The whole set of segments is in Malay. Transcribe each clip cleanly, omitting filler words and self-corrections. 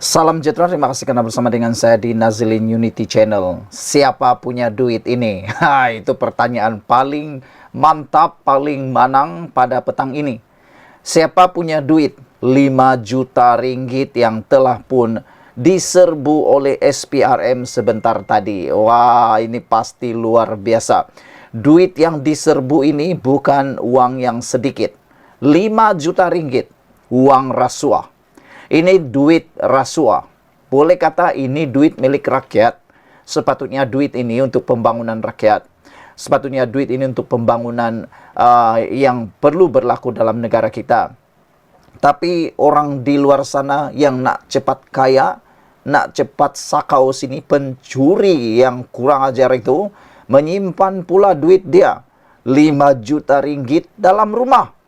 Salam sejahtera, terima kasih karena bersama dengan saya di Nazilin Unity Channel. Siapa punya duit ini? Itu pertanyaan paling mantap, paling manang pada petang ini. Siapa punya duit 5 juta ringgit yang telah pun diserbu oleh SPRM sebentar tadi? Wah, ini pasti luar biasa. Duit yang diserbu ini bukan uang yang sedikit. 5 juta ringgit, uang rasuah. Ini duit rasuah. Boleh kata ini duit milik rakyat. Sepatutnya duit ini untuk pembangunan rakyat. Sepatutnya duit ini untuk pembangunan yang perlu berlaku dalam negara kita. Tapi orang di luar sana yang nak cepat kaya, nak cepat sakau sini, pencuri yang kurang ajar itu, menyimpan pula duit dia 5 juta ringgit dalam rumah.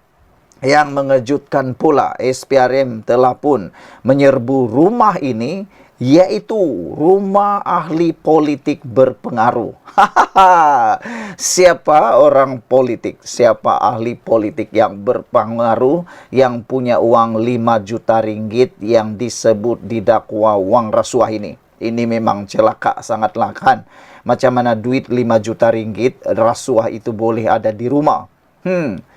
Yang mengejutkan pula, SPRM telah pun menyerbu rumah ini, yaitu rumah ahli politik berpengaruh. Siapa orang politik? Siapa ahli politik yang berpengaruh, yang punya uang 5 juta ringgit yang disebut didakwa uang rasuah ini? Ini memang celaka sangatlah kan. Macam mana duit 5 juta ringgit rasuah itu boleh ada di rumah?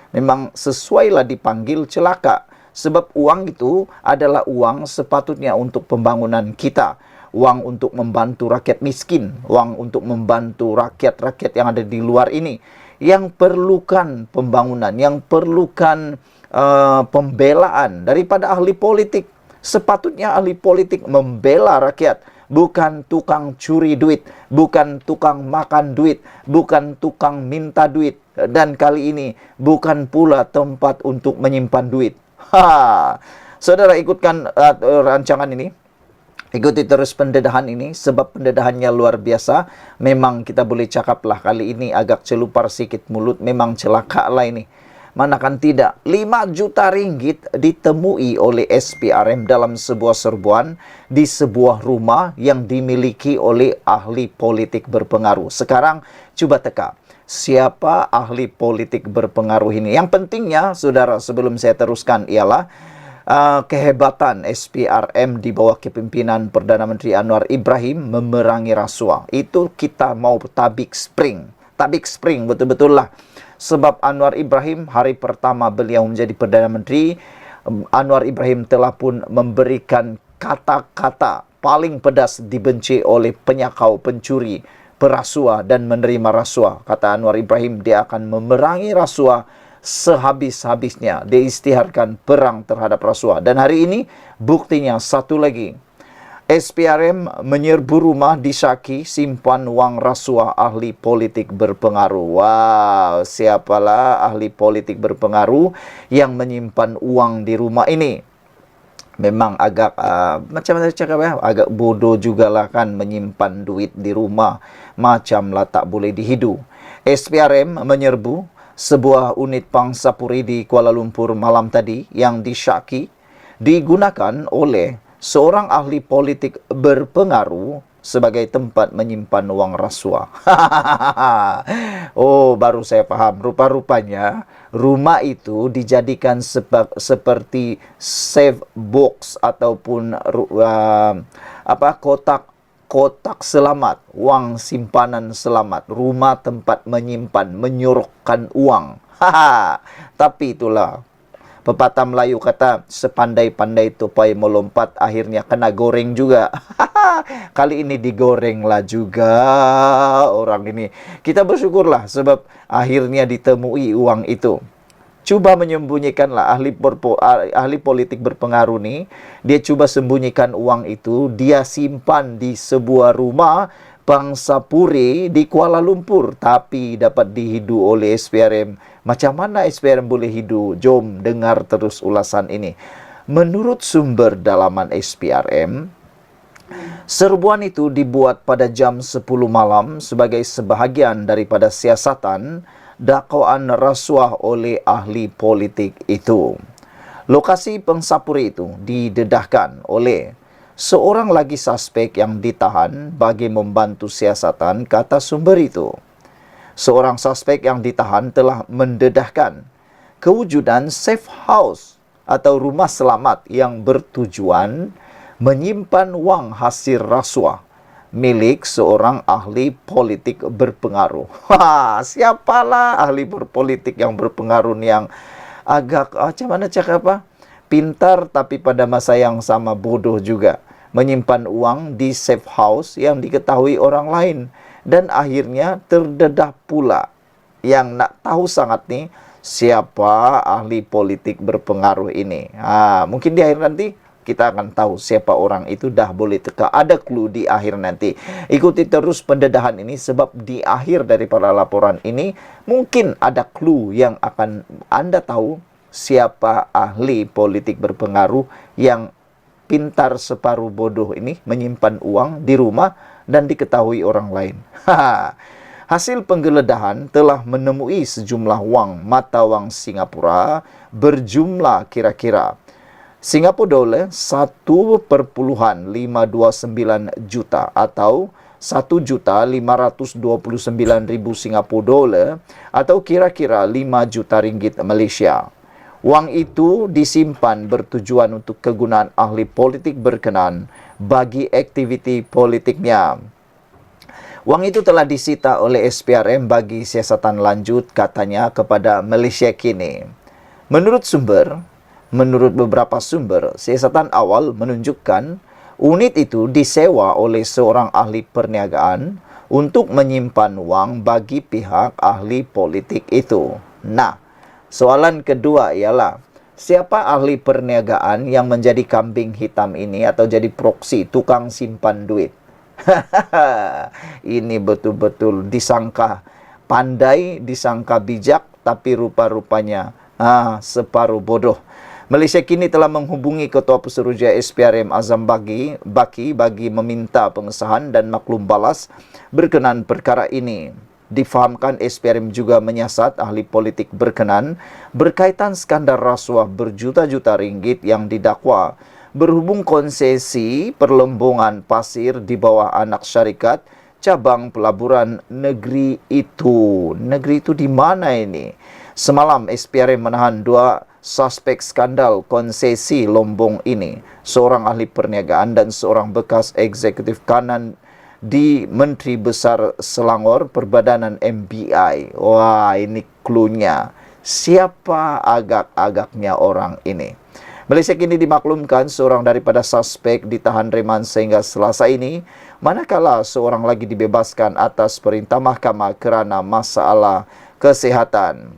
Memang sesuailah dipanggil celaka. Sebab uang itu adalah uang sepatutnya untuk pembangunan kita. Uang untuk membantu rakyat miskin. Uang untuk membantu rakyat-rakyat yang ada di luar ini. Yang perlukan pembangunan, yang perlukan pembelaan daripada ahli politik. Sepatutnya ahli politik membela rakyat. Bukan tukang curi duit, bukan tukang makan duit, bukan tukang minta duit. Dan kali ini bukan pula tempat untuk menyimpan duit. Saudara ikutkan rancangan ini. Ikuti terus pendedahan ini, sebab pendedahannya luar biasa. Memang kita boleh cakaplah kali ini agak celupar sikit mulut, memang celaka lah ini. Manakan tidak, 5 juta ringgit ditemui oleh SPRM dalam sebuah serbuan di sebuah rumah yang dimiliki oleh ahli politik berpengaruh. Sekarang coba teka, siapa ahli politik berpengaruh ini? Yang pentingnya, saudara, sebelum saya teruskan ialah kehebatan SPRM di bawah kepimpinan Perdana Menteri Anwar Ibrahim memerangi rasuah. Itu kita mau tabik spring. Tabik spring, betul-betul lah. Sebab Anwar Ibrahim, hari pertama beliau menjadi Perdana Menteri, Anwar Ibrahim telah pun memberikan kata-kata paling pedas dibenci oleh penyakau, pencuri, perasuah dan menerima rasuah. Kata Anwar Ibrahim, dia akan memerangi rasuah sehabis-habisnya. Dia isytiharkan perang terhadap rasuah. Dan hari ini buktinya satu lagi. SPRM menyerbu rumah di Syaki simpan uang rasuah ahli politik berpengaruh. Wow, siapalah ahli politik berpengaruh yang menyimpan uang di rumah ini? Memang agak, macam mana cakap ya, agak bodoh jugalah kan menyimpan duit di rumah. Macamlah tak boleh dihidu. SPRM menyerbu sebuah unit pangsapuri di Kuala Lumpur malam tadi yang di Syaki digunakan oleh seorang ahli politik berpengaruh sebagai tempat menyimpan uang rasuah. Oh, baru saya paham. Rupa-rupanya rumah itu dijadikan seperti safe box ataupun kotak selamat, uang simpanan selamat, rumah tempat menyimpan, menyorokkan uang. Tapi itulah, pepatah Melayu kata, sepandai-pandai tupai melompat, akhirnya kena goreng juga. Kali ini digorenglah juga orang ini. Kita bersyukurlah sebab akhirnya ditemui uang itu. Cuba menyembunyikanlah ahli politik berpengaruh nih. Dia cuba sembunyikan uang itu. Dia simpan di sebuah rumah pangsapuri di Kuala Lumpur. Tapi dapat dihidu oleh SPRM. Macam mana SPRM boleh hidu? Jom dengar terus ulasan ini. Menurut sumber dalaman SPRM, serbuan itu dibuat pada jam 10 malam sebagai sebahagian daripada siasatan dakwaan rasuah oleh ahli politik itu. Lokasi pangsapuri itu didedahkan oleh seorang lagi suspek yang ditahan bagi membantu siasatan, kata sumber itu. Seorang suspek yang ditahan telah mendedahkan kewujudan safe house atau rumah selamat yang bertujuan menyimpan uang hasil rasuah milik seorang ahli politik berpengaruh. Wah, siapalah ahli berpolitik yang berpengaruh nih, yang agak macam mana cakap apa? Pintar tapi pada masa yang sama bodoh juga. Menyimpan uang di safe house yang diketahui orang lain, dan akhirnya terdedah pula. Yang nak tahu sangat nih siapa ahli politik berpengaruh ini. Mungkin di akhir nanti kita akan tahu siapa orang itu, dah boleh teka. Ada clue di akhir nanti. Ikuti terus pendedahan ini, sebab di akhir daripada laporan ini mungkin ada clue yang akan Anda tahu siapa ahli politik berpengaruh yang pintar separuh bodoh ini, menyimpan uang di rumah dan diketahui orang lain. Hasil penggeledahan telah menemui sejumlah wang mata wang Singapura berjumlah kira-kira Singapura dolar 1,529 juta atau 1.529.000 Singapura dolar atau kira-kira 5 juta ringgit Malaysia. Wang itu disimpan bertujuan untuk kegunaan ahli politik berkenan bagi aktiviti politiknya. Wang itu telah disita oleh SPRM bagi siasatan lanjut, katanya, kepada Malaysia kini. Menurut beberapa sumber, siasatan awal menunjukkan unit itu disewa oleh seorang ahli perniagaan untuk menyimpan wang bagi pihak ahli politik itu. Nah, soalan kedua ialah, siapa ahli perniagaan yang menjadi kambing hitam ini atau jadi proksi, tukang simpan duit? Ini betul-betul disangka pandai, disangka bijak, tapi rupa-rupanya separuh bodoh. Malaysia kini telah menghubungi Ketua Pesuruhjaya SPRM Azam Baki bagi meminta pengesahan dan maklum balas berkenaan perkara ini. Difahamkan SPRM juga menyiasat ahli politik berkenan berkaitan skandal rasuah berjuta-juta ringgit yang didakwa berhubung konsesi perlembungan pasir di bawah anak syarikat cabang pelaburan negeri itu. Negeri itu di mana ini? Semalam SPRM menahan 2 suspek skandal konsesi Lombong ini, seorang ahli perniagaan dan seorang bekas eksekutif kanan di Menteri Besar Selangor Perbadanan MBI. Wah, ini cluenya. Siapa agak-agaknya orang ini? Malaysia kini dimaklumkan seorang daripada suspek ditahan reman sehingga Selasa ini, manakala seorang lagi dibebaskan atas perintah mahkamah kerana masalah kesihatan.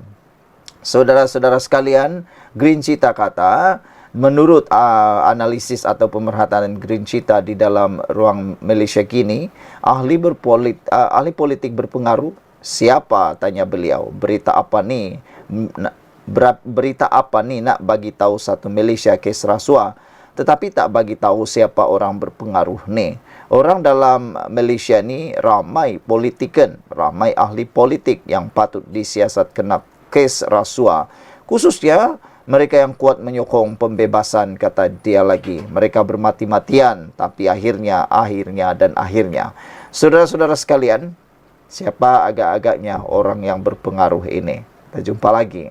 Saudara-saudara sekalian, Green Cheetah kata, menurut analisis atau pemerhatian Green Cheetah di dalam ruang Malaysia kini, ahli politik berpengaruh siapa, tanya beliau. Berita apa ni nak bagi tahu satu Malaysia kes rasuah, tetapi tak bagi tahu siapa orang berpengaruh ni. Orang dalam Malaysia ni ramai politikan, ramai ahli politik yang patut disiasat kena kes rasuah. Khususnya mereka yang kuat menyokong pembebasan, kata dia lagi. Mereka bermati-matian, tapi akhirnya. Saudara-saudara sekalian, siapa agak-agaknya orang yang berpengaruh ini? Kita jumpa lagi.